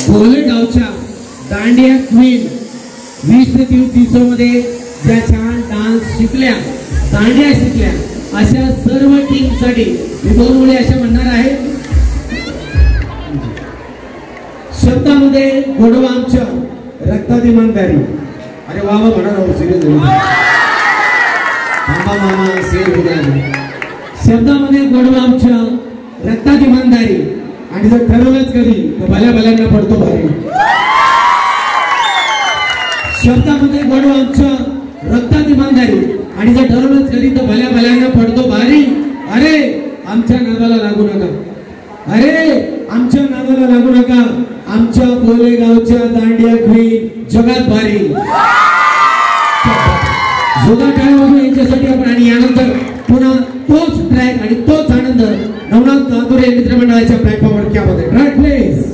गोलेगावच्या dandiya queen 20 ते 30 मध्ये ज्या छान डान्स शिकल्या, दांडिया शिकल्या, अशा सर्व टीम साठी मी 2 मुली अशा म्हणणार आहे. शब्दामध्ये गोडवा आमच्या रक्तात इमानदारी. अरे वा वा म्हणा राहू सिरियस मामा सिरियस. शब्दामध्ये गोडवा आमच्या रक्तात इमानदारी आणि जर ठरवलंच कधी तर भल्या भल्यांना पडतो भारी. शब्दामध्ये गोडवा आमच्या रक्तात इमानदारी आणि जर ठरवलंच कधी तर भल्या भल्यांना पडतो भारी. अरे आमच्या नादाला लागू नका, अरे आमच्या नादाला लागू नका. आमच्या गोलेगावच्या दांडिया क्वीन जगात भारी. जोगा काय वाजू यांच्यासाठी आपण. आणि यानंतर पुन्हा तोच ट्रॅक आणि तोच आनंद नवनाथ दादुरे मित्रमंडळाच्या प्लॅटफॉर्मवर क्या होते. Track please.